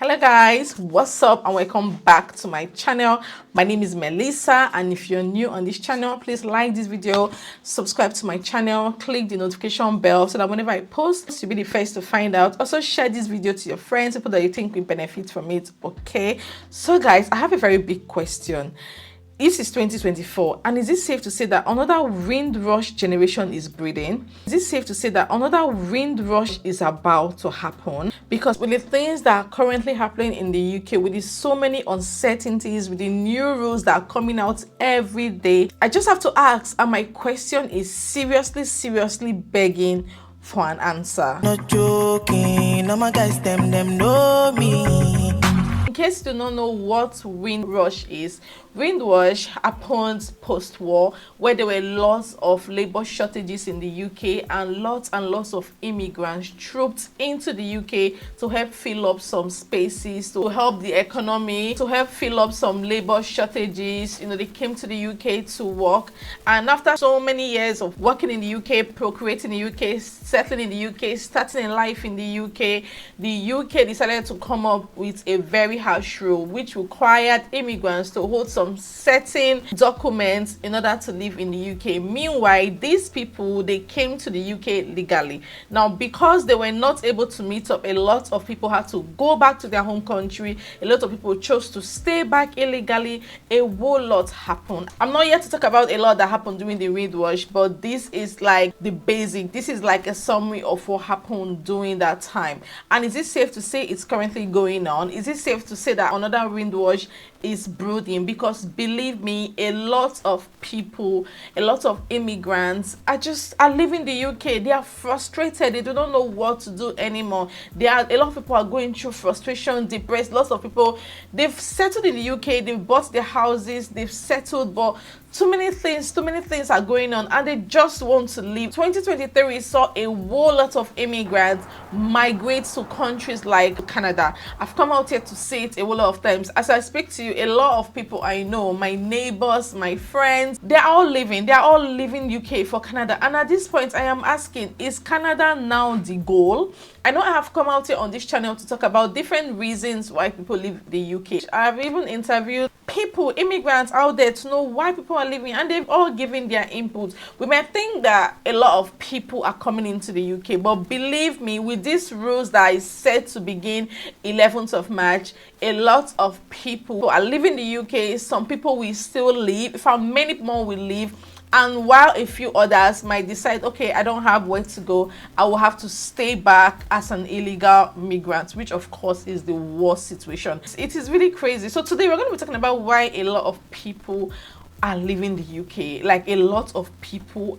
Hello guys, what's up and welcome back to my channel. My name is Melissa, and if you're new on this channel, please like this video, subscribe to my channel, click the notification bell so that whenever I post, you'll be the first to find out. Also share this video to your friends, people that you think will benefit from it. Okay, so guys, I have a very big question. This is 2024, and is it safe to say that another Windrush generation is breeding? Is it safe to say that another Windrush is about to happen? Because with the things that are currently happening in the UK, with the so many uncertainties, with the new rules that are coming out every day, I just have to ask, and my question is seriously begging for an answer. Not joking, no my guys them know me. In case you do not know what Windrush is, Windrush happened post-war, where there were lots of labor shortages in the UK and lots of immigrants trooped into the UK to help fill up some spaces, to help the economy, to help fill up some labor shortages. You know, they came to the UK to work, and after so many years of working in the UK, procreating in the UK, settling in the UK, starting a life in the UK decided to come up with a very harsh rule which required immigrants to hold some certain documents in order to live in the UK. Meanwhile, these people, they came to the UK legally. Now, because they were not able to meet up, a lot of people had to go back to their home country. A lot of people chose to stay back illegally. A whole lot happened. I'm not here to talk about a lot that happened during the Windrush, but this is like the basic. This is like a summary of what happened during that time. And is it safe to say it's currently going on? Is it safe to say that another Windrush is brooding? Because believe me, a lot of people, a lot of immigrants are leaving the UK. They are frustrated. They do not know what to do anymore. A lot of people are going through frustration, depressed. Lots of people, they've settled in the UK, they've bought their houses, they've settled, but too many things are going on and they just want to leave. 2023 saw a whole lot of immigrants migrate to countries like Canada. I've come out here to say it a whole lot of times. As I speak to you, a lot of people I know, my neighbors, my friends, they're all leaving UK for Canada. And at this point, I am asking, is Canada now the goal? I know I have come out here on this channel to talk about different reasons why people leave the UK. I've even interviewed people, immigrants out there, to know why people are leaving, and they've all given their input. We might think that a lot of people are coming into the UK, but believe me, with these rules that is set to begin 11th of March, a lot of people are leaving the UK. Some people will still leave. In fact, many more will leave. And while a few others might decide, okay, I don't have where to go, I will have to stay back as an illegal migrant, which of course is the worst situation. It is really crazy. So today we're going to be talking about why a lot of people are leaving the UK. Like, a lot of people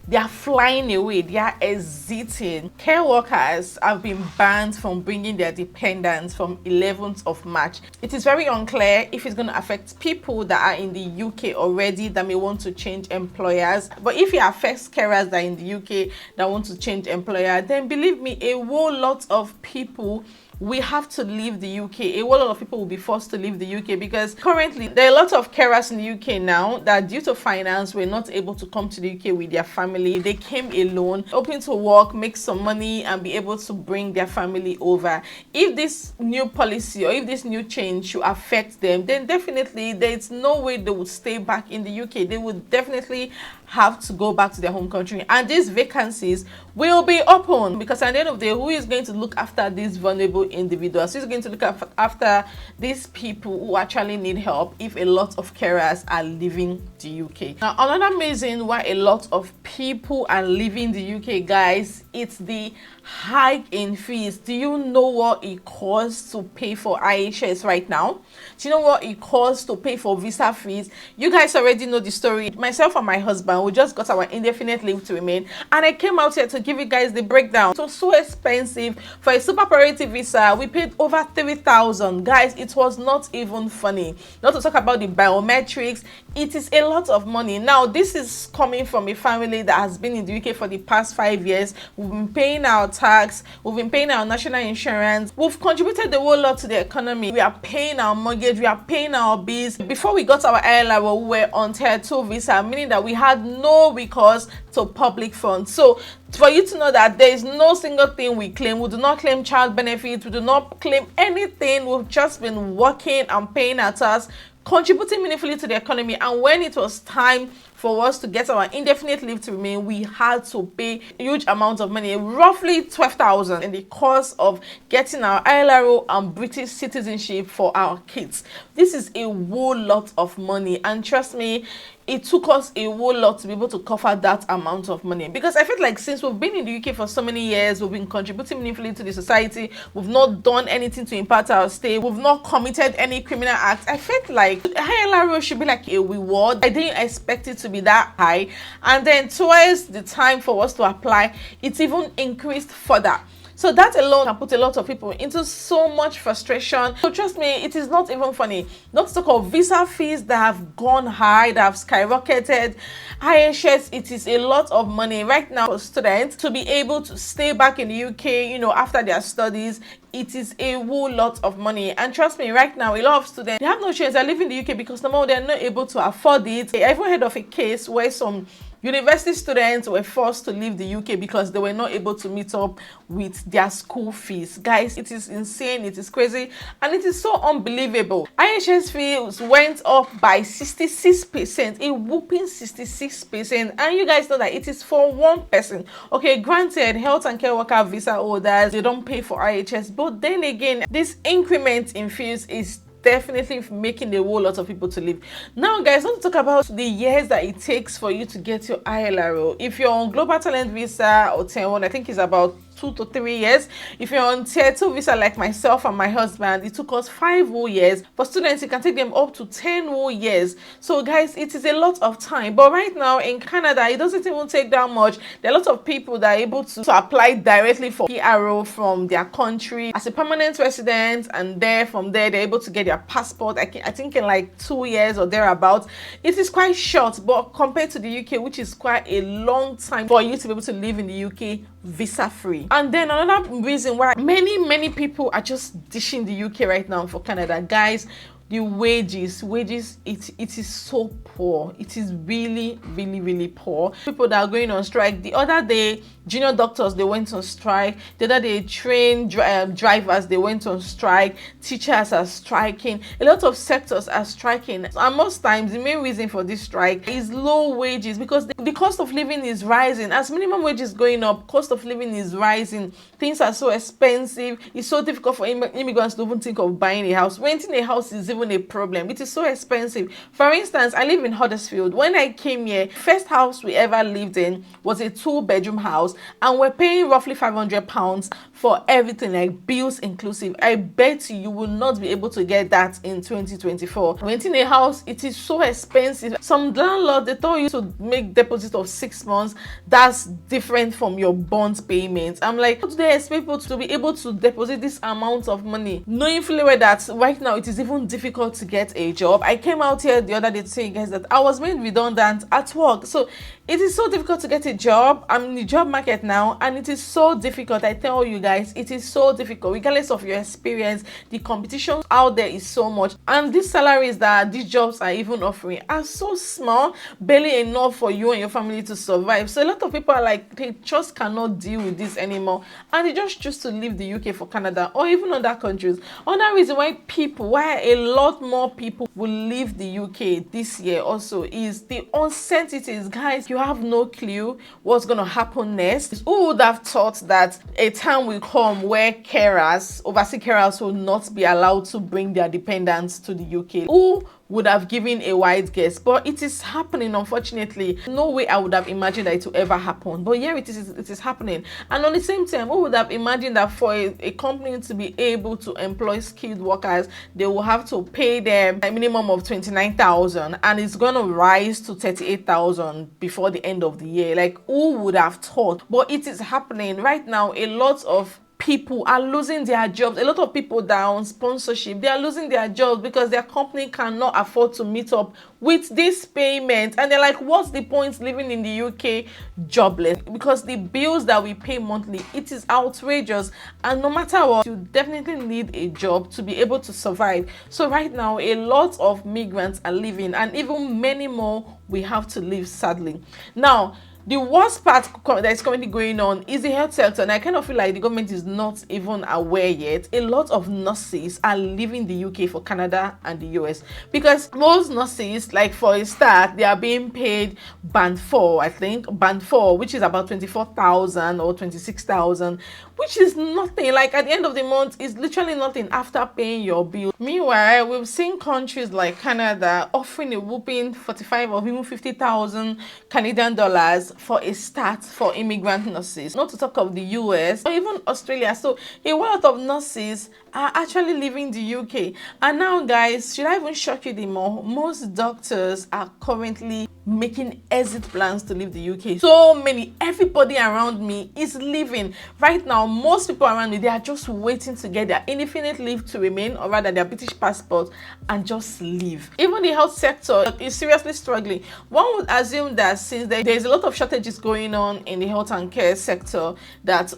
they are flying away, they are exiting. Care workers have been banned from bringing their dependents from 11th of March. It is very unclear if it's going to affect people that are in the UK already that may want to change employers. But if it affects carers that are in the UK that want to change employer, then believe me, a whole lot of people we have to leave the UK. A whole lot of people will be forced to leave the UK because currently there are a lot of carers in the UK now that due to finance were not able to come to the UK with their family. They came alone, hoping to work, make some money and be able to bring their family over. If this new policy or if this new change should affect them, then definitely there's no way they would stay back in the UK. They would definitely have to go back to their home country, and these vacancies will be open because at the end of the day, who is going to look after these vulnerable individuals? Who's going to look after these people who actually need help if a lot of carers are leaving the UK? Now, another reason why a lot of people are leaving the UK, guys, it's the hike in fees. Do you know what it costs to pay for IHS right now? Do you know what it costs to pay for visa fees? You guys already know the story. Myself and my husband, we just got our indefinite leave to remain, and I came out here to give you guys the breakdown. It was so expensive. For a super priority visa, we paid over 3,000. Guys, it was not even funny. Not to talk about the biometrics. It is a lot of money. Now, this is coming from a family that has been in the UK for the past 5 years. We've been paying our tax, we've been paying our national insurance, we've contributed a whole lot to the economy. We are paying our mortgage, we are paying our bills. Before we got our ILR, we were on tier 2 visa, meaning that we had no recourse to public funds. So For you to know that there is no single thing we claim. We do not claim child benefits. We do not claim anything. We've just been working and paying our tax, contributing meaningfully to the economy. And when it was time for us to get our indefinite leave to remain, we had to pay huge amounts of money, roughly 12,000, in the course of getting our ILRO and British citizenship for our kids. This is a whole lot of money, and trust me, it took us a whole lot to be able to cover that amount of money, because I feel like since we've been in the UK for so many years, we've been contributing meaningfully to the society, we've not done anything to impact our stay, we've not committed any criminal acts. I felt like ILRO should be like a reward. I didn't expect it to be that high, and then towards the time for us to apply, it's even increased further. So that alone can put a lot of people into so much frustration. So trust me, it is not even funny. Not to talk of visa fees that have gone high, that have skyrocketed. IHS, it is a lot of money right now for students to be able to stay back in the UK, after their studies. It is a whole lot of money, and trust me, right now a lot of students, they have no choice. They're leaving the UK because number one, they're not able to afford it. I even heard of a case where some university students were forced to leave the UK because they were not able to meet up with their school fees. Guys, it is insane, it is crazy, and it is so unbelievable. IHS fees went up by 66%, a whooping 66%, and you guys know that it is for one person. Okay, granted, health and care worker visa holders, they don't pay for IHS, but then again, this increment in fees is definitely making a whole lot of people to leave. Now guys, let's talk about the years that it takes for you to get your ILRO. If you're on global talent visa or tier 1, I think it's about 2 to 3 years. If you're on tier 2 visa like myself and my husband, it took us 5 whole years. For students, it can take them up to 10 whole years. So guys, it is a lot of time. But right now in Canada, it doesn't even take that much. There are a lot of people that are able to apply directly for PRO from their country as a permanent resident, and from there they're able to get their passport. I think in like 2 years or thereabouts. It is quite short, but compared to the UK, which is quite a long time for you to be able to live in the UK visa free. And then another reason why many people are just dishing the UK right now for Canada, guys, the wages, it is so poor. It is really poor. People that are going on strike. The other day, junior doctors, they went on strike. The other day, train drivers, they went on strike. Teachers are striking. A lot of sectors are striking, and most times the main reason for this strike is low wages, because the cost of living is rising. As minimum wage is going up, cost of living is rising. Things are so expensive. It's so difficult for immigrants to even think of buying a house. Renting a house is even a problem. It is so expensive. For instance, I live in Huddersfield. When I came here, first house we ever lived in was a 2-bedroom house, and we're paying roughly £500 for everything, like bills inclusive. I bet you will not be able to get that in 2024. Renting a house, it is so expensive. Some landlords, they tell you to make deposit of 6 months. That's different from your bond payments. I'm like, how do they expect people to be able to deposit this amount of money, knowing fully well that right now it is even difficult to get a job? I came out here the other day to say, guys, that I was made redundant at work. So it is so difficult to get a job. I'm in the job market now, and it is so difficult. I tell you guys, it is so difficult. Regardless of your experience, the competition out there is so much, and these salaries that these jobs are even offering are so small, barely enough for you and your family to survive. So a lot of people are like, they just cannot deal with this anymore, and they just choose to leave the UK for Canada or even other countries. Another reason why a lot more people will leave the UK this year also is the uncertainties. Guys, you have no clue what's going to happen next. Who would have thought that a time will come where overseas carers will not be allowed to bring their dependents to the UK? Who would have given a wide guess? But it is happening, unfortunately. No way I would have imagined that it would ever happen, but here it is happening. And on the same time, who would have imagined that for a company to be able to employ skilled workers, they will have to pay them a minimum of 29,000, and it's going to rise to 38,000 before the end of the year? Like, who would have thought? But it is happening right now. A lot of people are losing their jobs. A lot of people that are on sponsorship, they are losing their jobs because their company cannot afford to meet up with this payment, and they're like, what's the point living in the UK jobless? Because the bills that we pay monthly, it is outrageous, and no matter what, you definitely need a job to be able to survive. So right now, a lot of migrants are leaving, and even many more we have to leave, sadly. Now, The worst part that is currently going on is the health sector, and I kind of feel like the government is not even aware yet. A lot of nurses are leaving the UK for Canada and the US because most nurses, like for a start, they are being paid band 4, I think, band 4, which is about 24,000 or 26,000, which is nothing. Like at the end of the month, it's literally nothing after paying your bill. Meanwhile, we've seen countries like Canada offering a whooping 45 or even 50,000 Canadian dollars for a start for immigrant nurses, not to talk of the US or even Australia. So a lot of nurses are actually leaving the UK. And now, guys, should I even shock you the more? Most doctors are currently making exit plans to leave the UK. So many, everybody around me is leaving right now. Most people around me, they are just waiting to get their indefinite leave to remain, or rather their British passport, and just leave. Even the health sector is seriously struggling. One would assume that since there's a lot of shortages going on in the health and care sector, that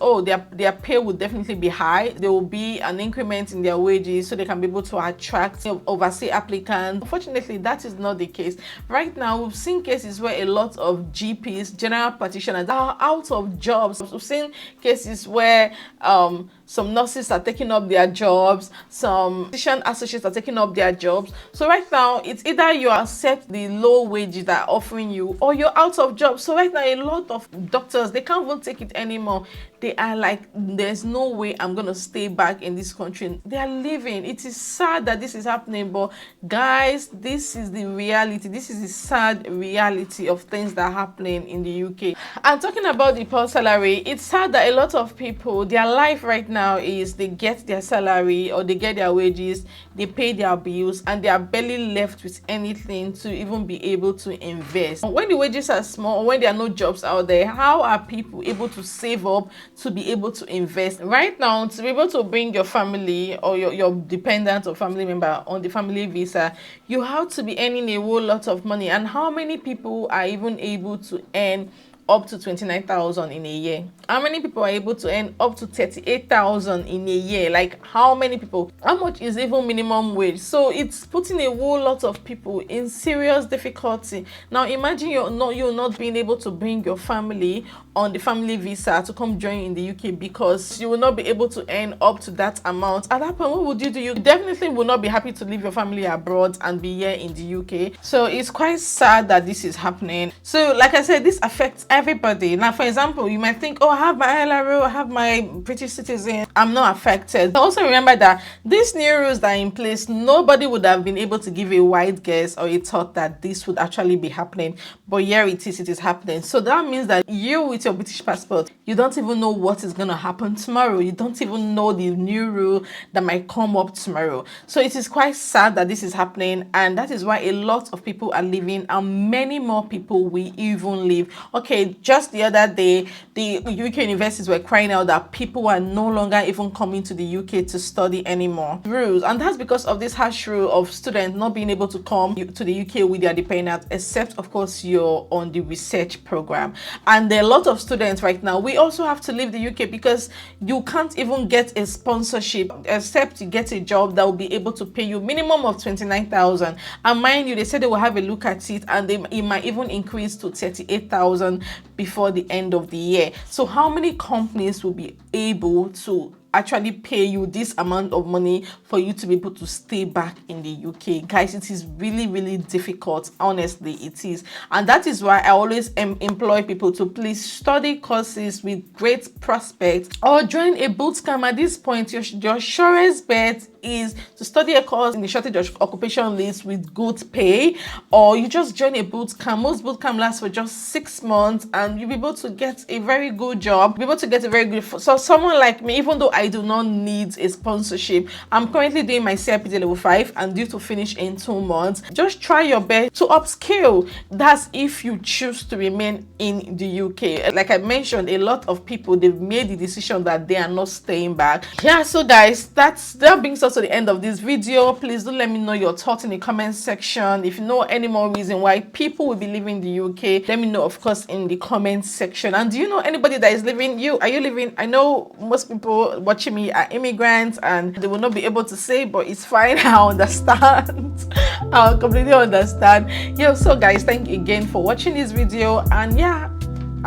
their pay would definitely be high. There will be an increment in their wages so they can be able to attract overseas applicants. Unfortunately, that is not the case. Right now, we've seen cases where a lot of GPs, general practitioners, are out of jobs. We've seen cases where some nurses are taking up their jobs, some physician associates are taking up their jobs. So right now, it's either you accept the low wages that are offering you, or you're out of jobs. So right now, a lot of doctors, they can't even take it anymore. They are like, there's no way I'm gonna stay back in this country. They are leaving. It is sad that this is happening, but guys, this is the reality. This is the sad reality of things that are happening in the UK. And talking about the poor salary, it's sad that a lot of people, their life right now is they get their salary or they get their wages, they pay their bills, and they are barely left with anything to even be able to invest. When the wages are small, or when there are no jobs out there, how are people able to save up to be able to invest? Right now, to be able to bring your family or your dependent or family member on the family visa, you have to be earning a whole lot of money. And how many people are even able to earn up to 29,000 in a year? How many people are able to earn up to 38,000 in a year? Like, how many people? How much is even minimum wage? So it's putting a whole lot of people in serious difficulty. Now imagine you're not being able to bring your family on the family visa to come join in the UK because you will not be able to earn up to that amount. At that point, what would you do? You definitely will not be happy to leave your family abroad and be here in the UK. So it's quite sad that this is happening. So like I said, this affects everybody. Now, for example, you might think, oh, I have my ILR, I have my British citizen, I'm not affected. But also remember that these new rules that are in place, nobody would have been able to give a wide guess or a thought that this would actually be happening. But here it is happening. So that means that you, with your British passport, you don't even know what is going to happen tomorrow. You don't even know the new rule that might come up tomorrow. So it is quite sad that this is happening, and that is why a lot of people are leaving, and many more people will even leave. Okay, just the other day, the UK universities were crying out that people are no longer even coming to the UK to study anymore. Rules, and that's because of this harsh rule of students not being able to come to the UK with their dependents, except of course you're on the research program. And there are a lot of students right now, we also have to leave the UK because you can't even get a sponsorship except you get a job that will be able to pay you minimum of 29,000. And mind you, they said they will have a look at it, and it might even increase to 38,000 before the end of the year. So how many companies will be able to actually pay you this amount of money for you to be able to stay back in the UK? Guys, it is really difficult. Honestly, it is. And that is why I always employ people to please study courses with great prospects or join a boot camp. At this point, your surest bet is to study a course in the shortage of occupation list with good pay, or you just join a boot camp. Most boot camp lasts for just 6 months, and you'll be able to get a very good job, be able to get a very good. So someone like me, even though I do not need a sponsorship, I'm currently doing my CIPD level 5 and due to finish in 2 months. Just try your best to upskill. That's if you choose to remain in the UK. Like I mentioned, a lot of people, they've made the decision that they are not staying back. Yeah, so guys, that brings us to the end of this video. Please do let me know your thoughts in the comment section. If you know any more reason why people will be leaving the UK, let me know, of course, in the comment section. And do you know anybody that is leaving? Are you leaving? I know most people watching me are immigrants and they will not be able to say, but it's fine. I understand. I completely understand. Yeah, so guys, thank you again for watching this video, and yeah,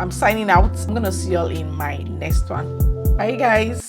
I'm signing out. I'm gonna see y'all in my next one. Bye guys.